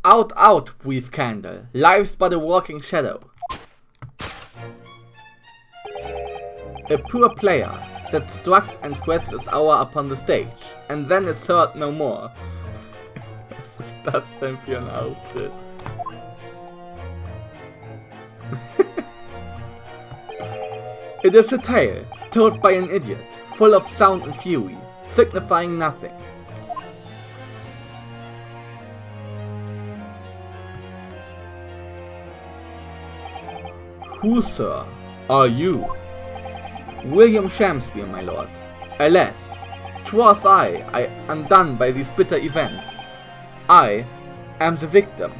Out, out, brief candle. Life's but a walking shadow. A poor player that struts and frets his hour upon the stage, and then is heard no more. Was ist das denn für ein Auftritt? It is a tale, told by an idiot, full of sound and fury, signifying nothing. Who, sir, are you? William Shakespeare, my lord. Alas, 'twas I undone by these bitter events. I am the victim.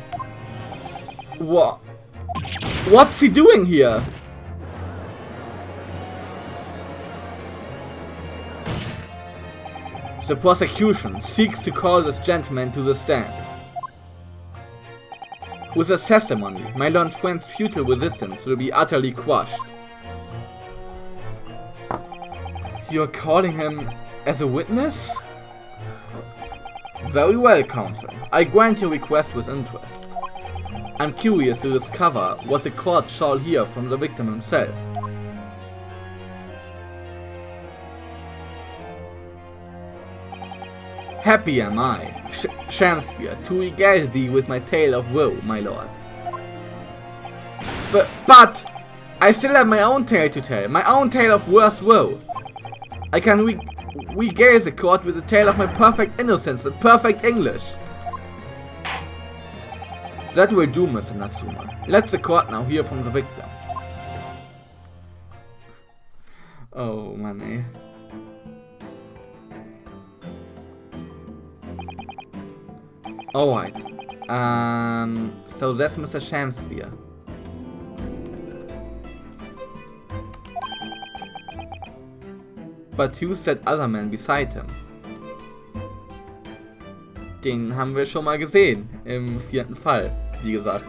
What's he doing here? The prosecution seeks to call this gentleman to the stand. With his testimony, my learned friend's futile resistance will be utterly quashed. You're calling him as a witness? Very well, counsel. I grant your request with interest. I'm curious to discover what the court shall hear from the victim himself. Happy am I, Shakespeare, to regale thee with my tale of woe, my lord. But I still have my own tale to tell, my own tale of worse woe. I can regale the court with the tale of my perfect innocence and perfect English. That will do, Mr. Natsuma. Let the court now hear from the victim. Oh, man, ey. Alright. So that's Mr. Shakespeare. But who's that other man beside him? Den haben wir schon mal gesehen im 4. Fall, wie gesagt.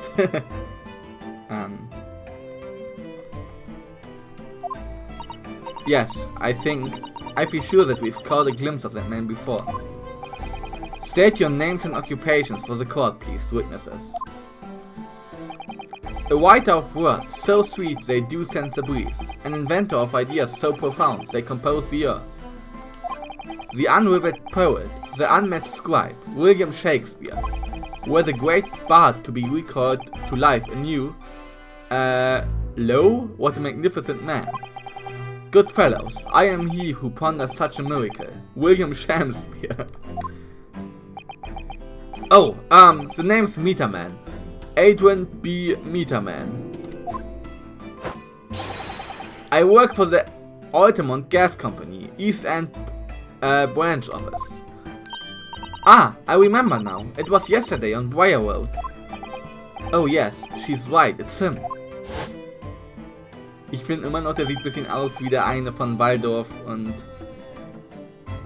Yes, I feel sure that we've caught a glimpse of that man before. State your names and occupations for the court, please, witnesses. A writer of words so sweet they do sense a breeze, an inventor of ideas so profound they compose the earth. The unrivaled poet, the unmatched scribe, William Shakespeare, were the great bard to be recalled to life anew. Lo, what a magnificent man. Good fellows, I am he who ponders such a miracle, William Shakespeare. Oh, the name's Meterman. Adrian B. Meterman. I work for the Altamont Gas Company, East End branch office. Ah, I remember now. It was yesterday on Briar Road. Oh yes, she's right, it's him. Ich finde immer noch, der sieht ein bisschen aus wie der eine von Waldorf und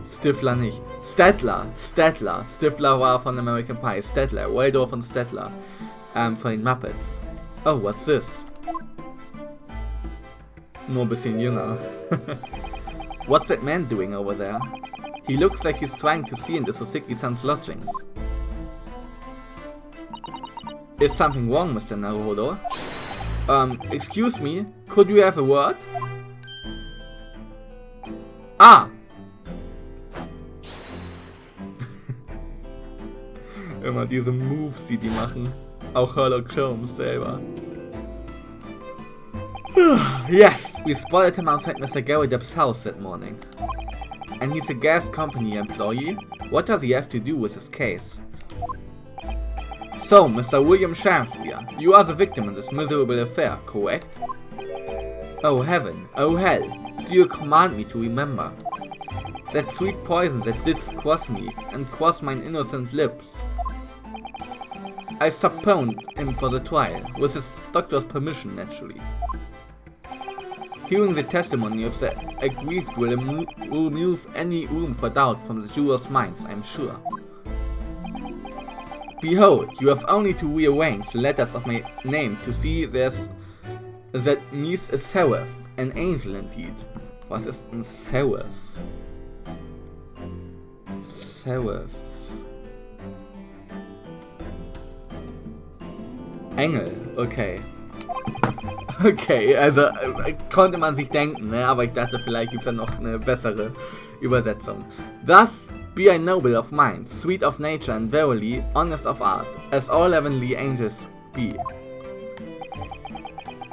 Stifler nicht. Statler. Stifler war von American Pie. Statler. Waldorf und Statler. Von den Muppets. Oh, what's this? Nur ein bisschen jünger. What's that man doing over there? He looks like he's trying to see into Soseki-san's lodgings. Is something wrong, Mr. Naruhodo? Excuse me, could we have a word? Ah! Immer diese Moves, die machen. Auch Sherlock Holmes selber. Yes, we spotted him outside Mr. Gary Depp's house that morning. And he's a gas company employee? What does he have to do with this case? So, Mr. William Shakespeare, you are the victim in this miserable affair, correct? Oh heaven, oh hell, do you command me to remember? That sweet poison that didst cross me, and cross mine innocent lips. I subpoenaed him for the trial, with his doctor's permission, naturally. Hearing the testimony of the aggrieved will remove any room for doubt from the jurors' minds, I'm sure. Behold, you have only to rearrange the letters of my name to see that needs a seraph, an angel indeed. Was ist ein seraph? Seraph. Engel, okay. Okay, also konnte man sich denken, ne? Aber ich dachte, vielleicht gibt es da noch eine bessere Übersetzung. Thus be I noble of mind, sweet of nature and verily honest of art, as all heavenly angels be.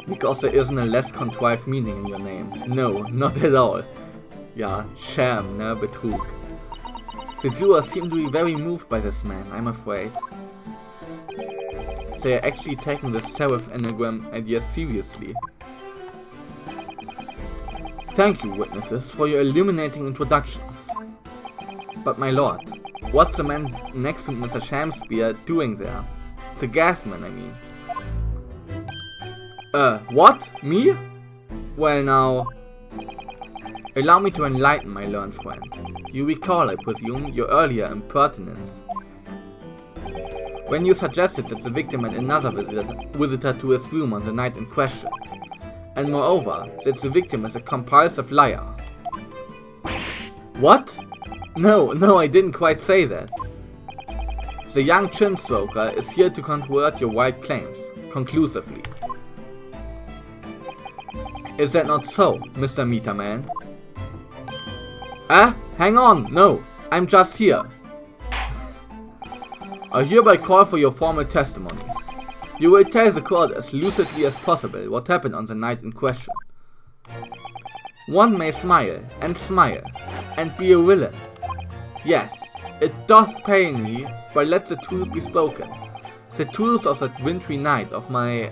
Because there isn't a less contrived meaning in your name. No, not at all. Ja, sham, ne? Betrug. The Jewers seem to be very moved by this man, I'm afraid. They are actually taking the serif anagram idea seriously. Thank you, witnesses, for your illuminating introductions. But my lord, what's the man next to Mr. Shamspeare doing there? The gasman, I mean. What? Me? Well now... Allow me to enlighten my learned friend. You recall, I presume, your earlier impertinence. When you suggested that the victim had another visitor to his room on the night in question. And moreover, that the victim is a compulsive liar. What? No, I didn't quite say that. The young chin stroker is here to controvert your wild claims, conclusively. Is that not so, Mr. Meterman? Hang on, no, I'm just here. I hereby call for your formal testimonies. You will tell the court as lucidly as possible what happened on the night in question. One may smile, and be a villain. Yes, it doth pain me, but let the truth be spoken. The truth of that wintry night of my,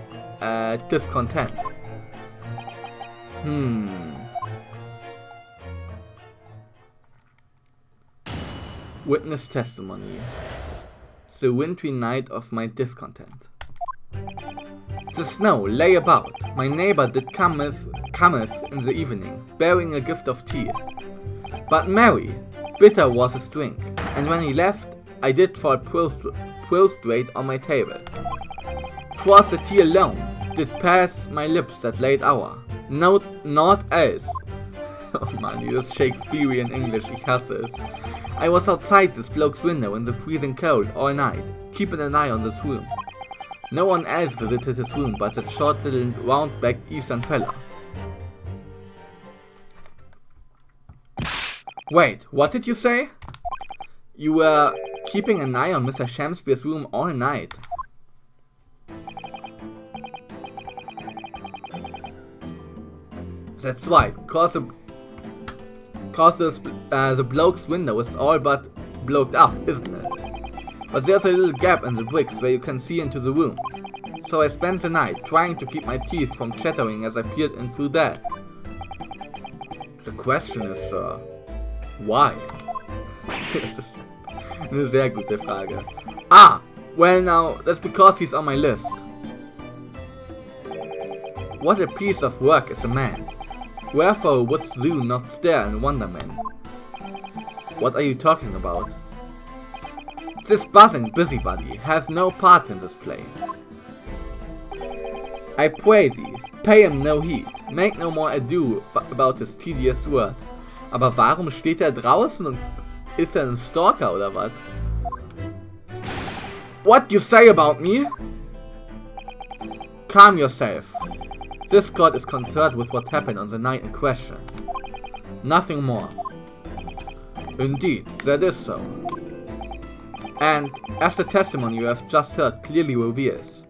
discontent. Witness testimony. The wintry night of my discontent. The snow lay about, my neighbor did cometh in the evening, bearing a gift of tea. But merry, bitter was his drink, and when he left, I did fall prostrate on my table. 'Twas the tea alone, did pass my lips that late hour, naught else. Oh man, dieses Shakespearean English, ich hasse es. I was outside this bloke's window in the freezing cold all night, keeping an eye on this room. No one else visited his room but that short little round-backed eastern fella. Wait, what did you say? You were keeping an eye on Mr. Shamspeare's room all night. That's right, cause the bloke's window is all but bloked up, isn't it? But there's a little gap in the bricks where you can see into the room. So I spent the night trying to keep my teeth from chattering as I peered in through that. The question is, why? Das ist eine sehr gute Frage. Well now, that's because he's on my list. What a piece of work is a man. Wherefore wouldst thou not stare in wonderment? What are you talking about? This buzzing busybody has no part in this play. I pray thee, pay him no heed, make no more ado about his tedious words. Aber warum steht er draußen und ist er ein Stalker oder was? What you say about me? Calm yourself. This court is concerned with what happened on the night in question. Nothing more. Indeed, that is so. And, as the testimony you have just heard clearly reveals,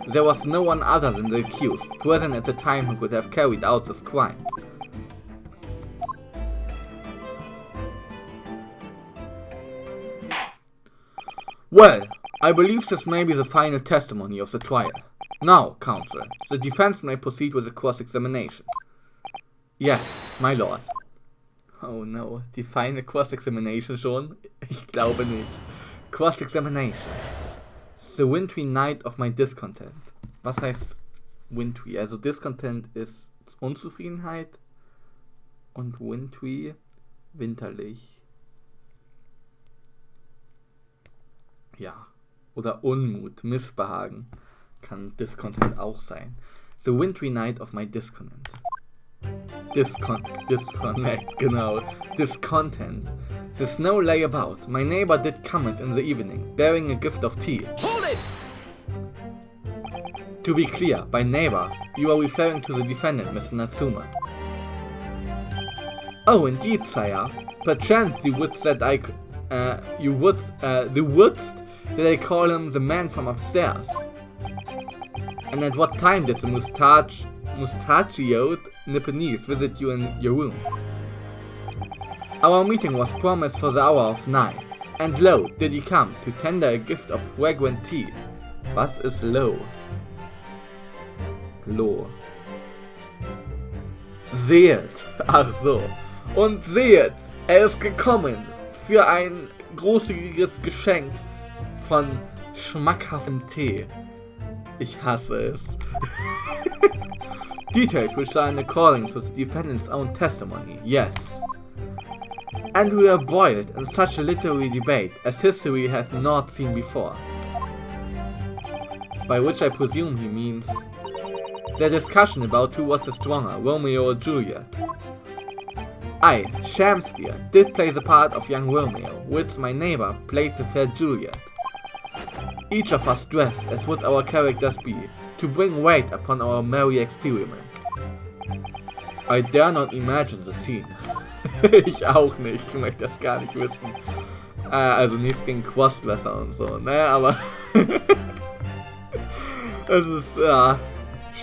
there was no one other than the accused present at the time who could have carried out this crime. Well, I believe this may be the final testimony of the trial. Now, counsel, the defense may proceed with the cross-examination. Yes, my lord. Oh no, die feine Cross-Examination schon? Ich glaube nicht. Cross-Examination. The wintry night of my discontent. Was heißt wintry? Also Discontent ist Unzufriedenheit und wintry winterlich. Ja, oder Unmut, Missbehagen kann Discontent auch sein. The wintry night of my discontent. Disconnect, genau. Discontent. The snow lay about. My neighbor did cometh in the evening, bearing a gift of tea. Hold it! To be clear, by neighbor, you are referring to the defendant, Mr. Natsume. Oh, indeed, sire. Perchance you would that I call him the man from upstairs. And at what time did the mustachioed Nipponese visit you in your room? Our meeting was promised for the hour of 9, and lo, did he come to tender a gift of fragrant tea. Was ist lo? Lo. Seht, ach so. Und seht, ist gekommen für ein großzügiges Geschenk von schmackhaftem Tee. Ich hasse es. Details which are according to the defendant's own testimony, yes. And we are embroiled in such a literary debate as history has not seen before. By which I presume he means the discussion about who was the stronger, Romeo or Juliet. I, Shakespeare, did play the part of young Romeo, whilst my neighbor played the fair Juliet. Each of us dressed as would our characters be, to bring weight upon our merry experiment. I dare not imagine the scene. Ich auch nicht, ich möchte das gar nicht wissen. Also nichts gegen Crossdresser und so, ne, aber es ist ja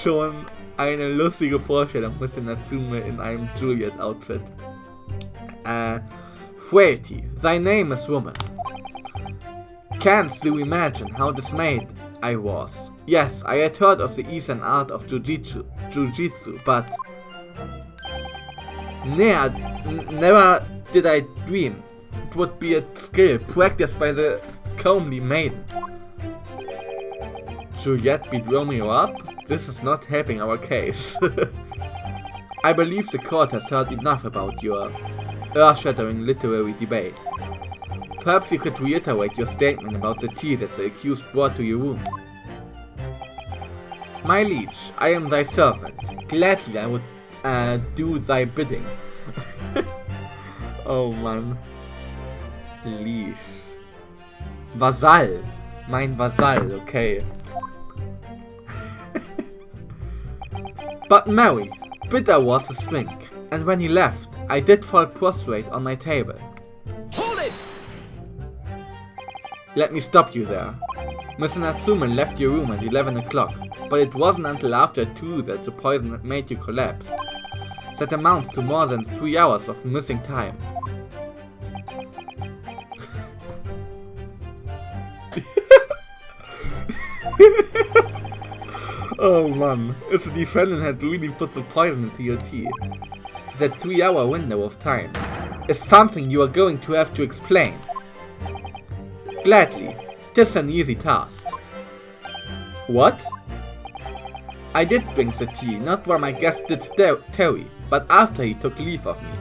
schon eine lustige Vorstellung, Mr. Natsume in einem Juliet-Outfit. Frailty, thy name is woman. Canst thou imagine how dismayed I was? Yes, I had heard of the ease and art of Jiu-Jitsu, but never did I dream it would be a skill practiced by the comely maiden. Juliet beat Romeo up? This is not helping our case. I believe the court has heard enough about your earth-shattering literary debate. Perhaps you could reiterate your statement about the tea that the accused brought to your room. My liege, I am thy servant. Gladly I would do thy bidding. Oh Mann. Liege. Vasall. Mein Vasall, okay. But Mary, bitter was his drink, and when he left, I did fall prostrate on my table. Hold it! Let me stop you there. Mr. Natsume left your room at 11 o'clock, but it wasn't until after 2 that the poison made you collapse. That amounts to more than 3 hours of missing time. Oh man, if the defendant had really put some poison into your tea, that 3-hour window of time is something you are going to have to explain. Gladly, 'tis an easy task. What? I did bring the tea, not while my guest did tarry, but after he took leave of me.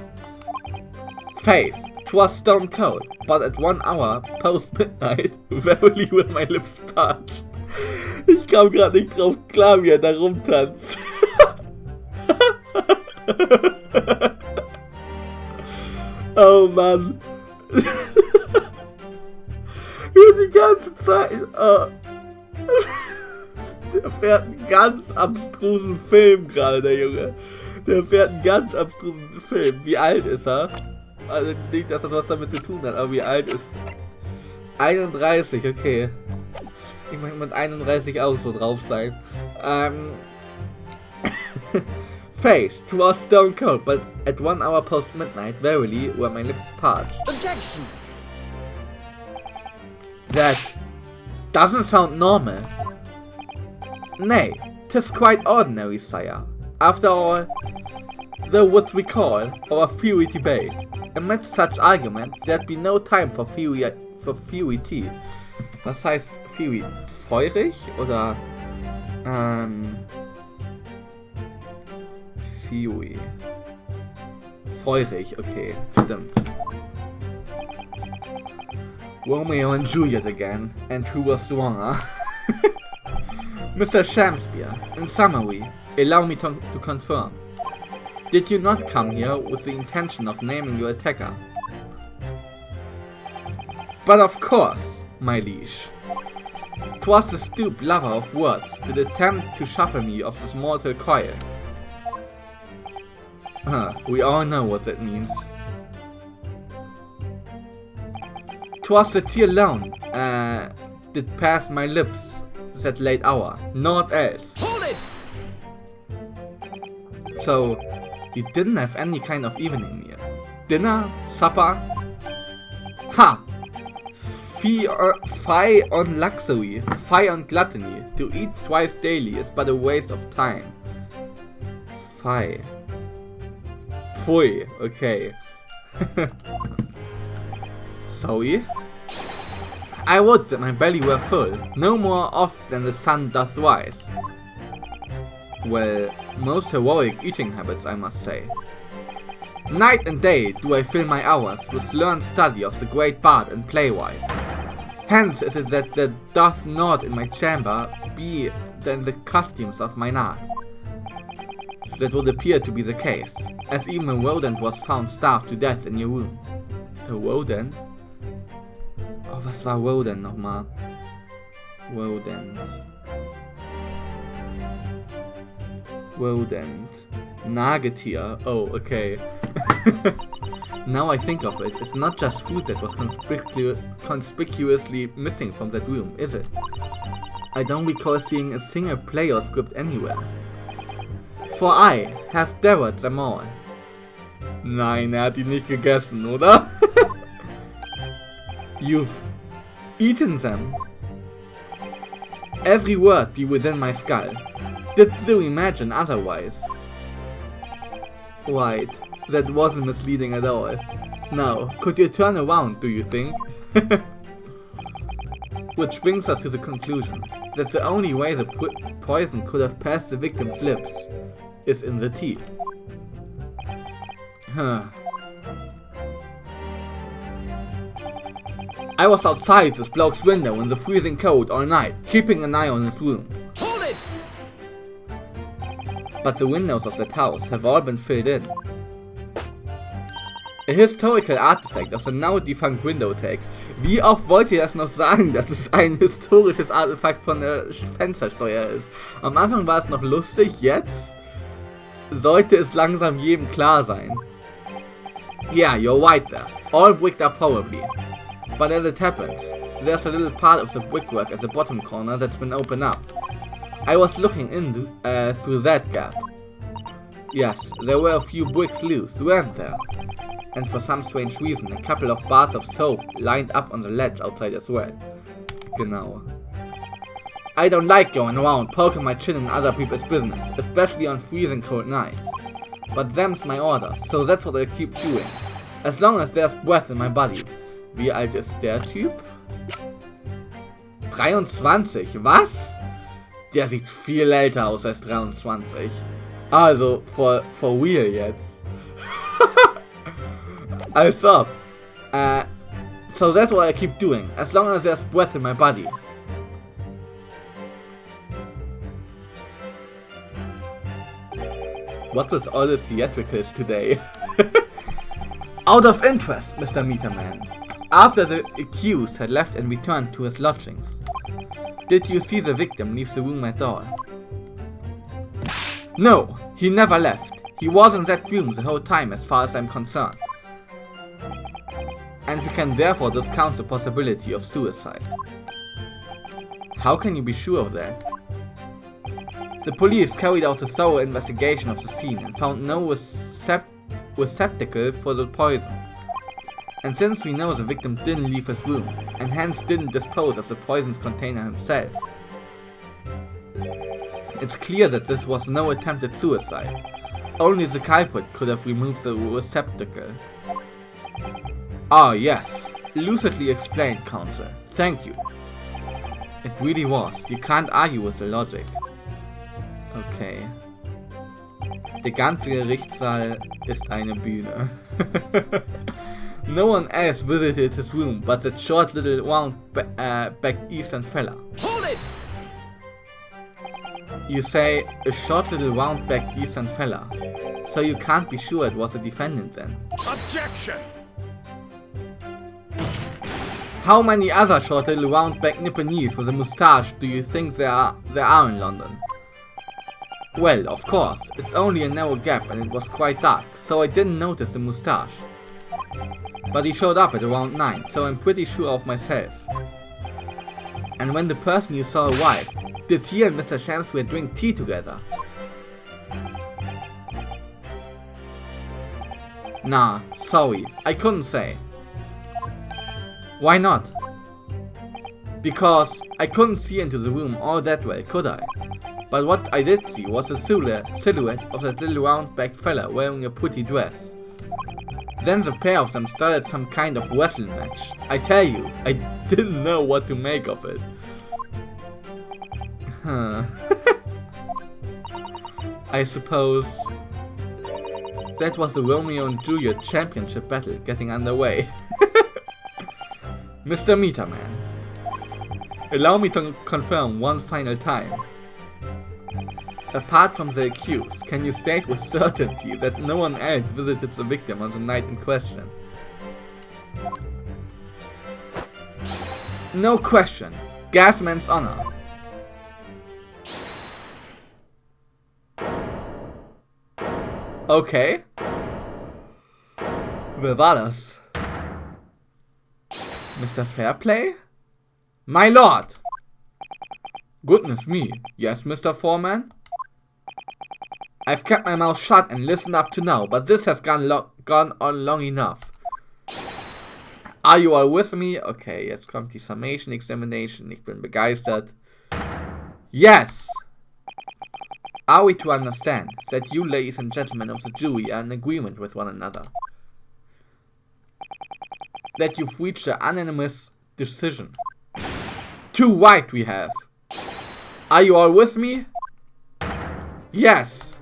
Faith, 'twas stone cold, but at 1 hour post midnight, verily were my lips parched. Ich kam grad nicht drauf klar, wie da rumtanzt. Oh Mann. Die ganze Zeit. Oh. Der fährt einen ganz abstrusen Film gerade, der Junge. Der fährt einen ganz abstrusen Film. Wie alt ist er? Also nicht, dass das was damit zu tun hat, aber wie alt ist... 31, okay. Ich möchte mit 31 auch so drauf sein. Face, 'twas stone cold, but at 1 hour post midnight, verily were my lips parched. Objection! That doesn't sound normal. Nay, 'tis quite ordinary, sire. After all, though what we call our fiery debate, amidst such argument, there'd be no time for fiery tea. Was heißt Fury? Feurig oder Fury. Feurig, okay, stimmt. Romeo and Juliet again, and who was stronger? Mr. Shakespeare, in summary, allow me to confirm. Did you not come here with the intention of naming your attacker? But of course, my liege. 'Twas the stooped lover of words, that attempt to shuffle me of this mortal coil. We all know what that means. 'Twas the tear alone, did pass my lips that late hour, naught else. Hold it! So, you didn't have any kind of evening meal? Dinner? Supper? Ha! Fie on luxury, fie on gluttony. To eat twice daily is but a waste of time. Fie. Pfui, okay. Sorry? I would that my belly were full, no more oft than the sun doth rise. Well, most heroic eating habits, I must say. Night and day do I fill my hours with learned study of the great bard and playwright. Hence is it that there doth not in my chamber be than the costumes of mine art. That would appear to be the case, as even a rodent was found starved to death in your room. A rodent? Oh, was war rodent nochmal? Rodent. Rodent. Nagetier. Oh, okay. Now I think of it, it's not just food that was conspicuously missing from that room, is it? I don't recall seeing a single play or script anywhere. For I have devoured them all. Nein, hat die nicht gegessen, oder? You've eaten them. Every word be within my skull. Did you imagine otherwise? Right, that wasn't misleading at all. Now, could you turn around, do you think? Which brings us to the conclusion that the only way the poison could have passed the victim's lips is in the tea. I was outside this bloke's window in the freezing cold all night, keeping an eye on his room. Hold it! But the windows of that house have all been filled in. A historical artifact of the now defunct window tax. Wie oft wollt ihr das noch sagen, dass es ein historisches Artefakt von der Fenstersteuer ist? Am Anfang war es noch lustig, jetzt sollte es langsam jedem klar sein. Yeah, you're right there. All bricked up horribly. But as it happens, there's a little part of the brickwork at the bottom corner that's been opened up. I was looking in through that gap. Yes, there were a few bricks loose, weren't there? And for some strange reason, a couple of bars of soap lined up on the ledge outside as well. Genau. I don't like going around poking my chin in other people's business, especially on freezing cold nights. But them's my orders, so that's what I keep doing. As long as there's breath in my body. Wie alt ist der Typ? 23, was? Der sieht viel älter aus als 23. Also, for real jetzt. Als ob. So that's what I keep doing, as long as there's breath in my body. What was all the theatricals today? Out of interest, Mr. Meterman. After the accused had left and returned to his lodgings, did you see the victim leave the room at all? No, he never left. He was in that room the whole time as far as I'm concerned. And we can therefore discount the possibility of suicide. How can you be sure of that? The police carried out a thorough investigation of the scene and found no receptacle for the poison. And since we know the victim didn't leave his room, and hence didn't dispose of the poison's container himself, it's clear that this was no attempted suicide. Only the culprit could have removed the receptacle. Ah, yes. Lucidly explained, Counsel. Thank you. It really was. You can't argue with the logic. Okay. Der ganze Gerichtssaal ist eine Bühne. No one else visited his room but that short little round-backed Eastern fella. Hold it! You say a short little round-backed Eastern fella. So you can't be sure it was the defendant then. Objection! How many other short little round back Nipponese with a moustache do you think there are in London? Well, of course, it's only a narrow gap and it was quite dark, so I didn't notice the moustache. But he showed up at around 9, so I'm pretty sure of myself. And when the person you saw arrived, did he and Mr. Shamswear drink tea together? Nah, sorry, I couldn't say. Why not? Because I couldn't see into the room all that well, could I? But what I did see was the silhouette of that little round-backed fella wearing a pretty dress. Then the pair of them started some kind of wrestling match. I tell you, I didn't know what to make of it. I suppose that was the Romeo and Juliet championship battle getting underway. Mr. Meterman, allow me to confirm one final time. Apart from the accused, can you state with certainty that no one else visited the victim on the night in question? No question. Gasman's honor. Okay. Wer war das? Mr. Fairplay? My lord! Goodness me. Yes, Mr. Foreman? I've kept my mouth shut and listened up to now, but this has gone on long enough. Are you all with me? Okay, jetzt kommt die Summation Examination. Ich bin begeistert. Yes! Are we to understand that you, ladies and gentlemen of the jury, are in agreement with one another? That you've reached an unanimous decision? Too right we have. Are you all with me? Yes!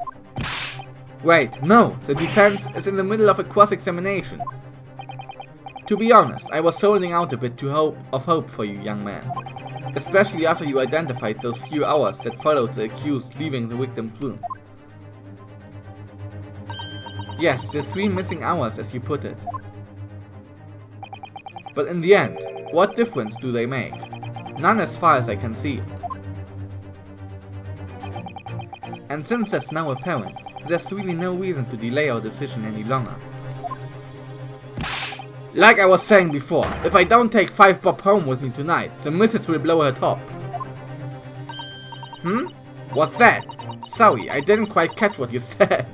Wait, no, the defense is in the middle of a cross-examination. To be honest, I was holding out a bit of hope for you, young man. Especially after you identified those few hours that followed the accused leaving the victim's room. Yes, the 3 missing hours as you put it. But in the end, what difference do they make? None as far as I can see. And since that's now apparent, there's really no reason to delay our decision any longer. Like I was saying before, if I don't take 5 bob home with me tonight, the missus will blow her top. What's that? Sorry, I didn't quite catch what you said.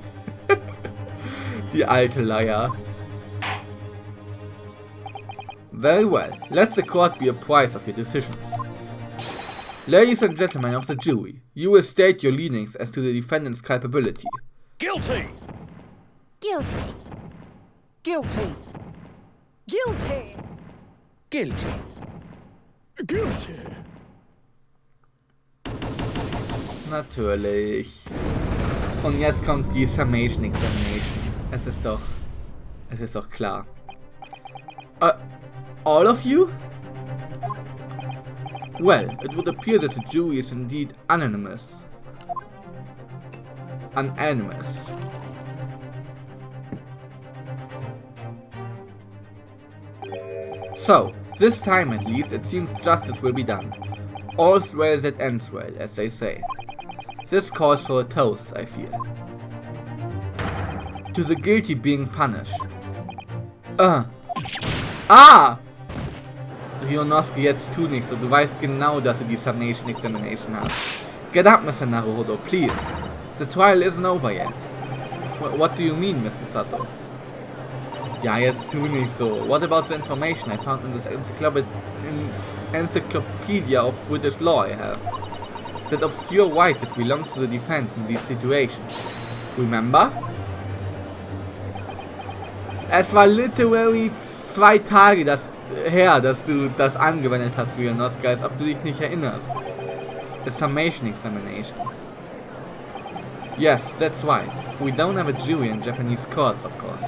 Die alte Leier. Very well, let the court be apprised of your decisions. Ladies and gentlemen of the jury, you will state your leanings as to the defendant's culpability. Guilty! Guilty. Guilty. Guilty. Guilty. Guilty! Natürlich. Und jetzt kommt die Summation Examination. Es ist doch klar. All of you? Well, it would appear that the jury is indeed unanimous. Unanimous. So, this time at least it seems justice will be done. All's well that ends well, as they say. This calls for a toast, I feel. To the guilty being punished. Ryonosuke, jetzt tu nichts, und du weißt genau, dass du die Summation Examination hast. Get up, Mr. Naruhodo, please. The trial isn't over yet. What do you mean, Mr. Sato? Ja, jetzt tu nicht so. What about the information I found in this encyclopedia of British law I have? That obscure right that belongs to the defense in these situations. Remember? Es war literally 2 Tage her, dass du das angewendet hast, Ryonosuke, als ob du dich nicht erinnerst. A summation examination. Yes, that's right. We don't have a jury in Japanese courts, of course.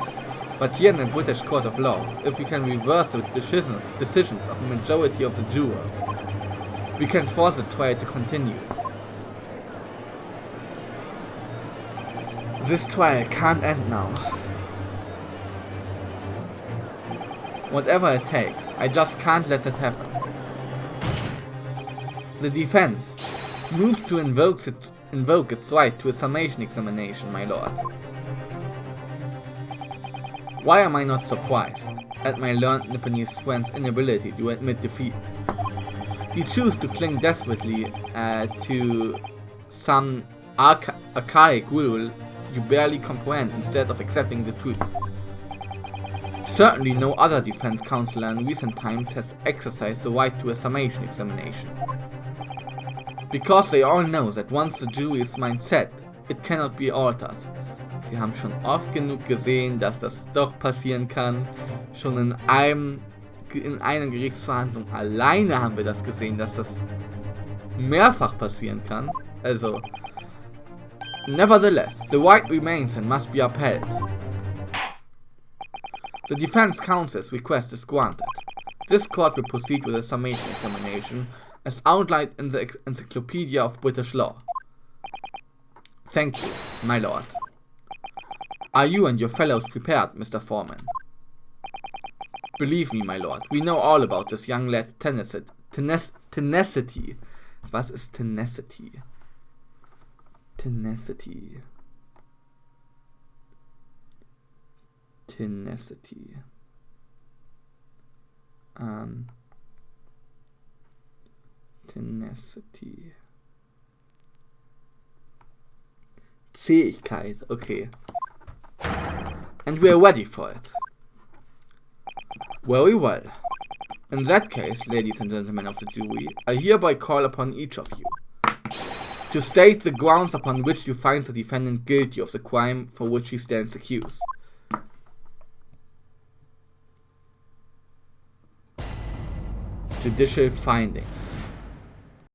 But here in the British Court of Law, if we can reverse the decisions of a majority of the jurors, we can force the trial to continue. This trial can't end now. Whatever it takes, I just can't let that happen. The defense moves to invoke its right to a summation examination, my lord. Why am I not surprised at my learned Nipponese friend's inability to admit defeat? He chooses to cling desperately to some archaic rule you barely comprehend instead of accepting the truth. Certainly no other defense counselor in recent times has exercised the right to a summation examination. Because they all know that once the jury's mind set, it cannot be altered. Sie haben schon oft genug gesehen, dass das doch passieren kann. Schon in einer Gerichtsverhandlung alleine haben wir das gesehen, dass das mehrfach passieren kann. Also, nevertheless, the right remains and must be upheld. The defense counsel's request is granted. This court will proceed with a summation examination as outlined in the Encyclopedia of British Law. Thank you, my lord. Are you and your fellows prepared, Mr. Foreman? Believe me, my lord, we know all about this young lad's tenacity. Was ist tenacity? Tenacity. Tenacity. Tenacity. Zähigkeit, okay. And we are ready for it. Very well. In that case, ladies and gentlemen of the jury, I hereby call upon each of you to state the grounds upon which you find the defendant guilty of the crime for which he stands accused. Judicial findings.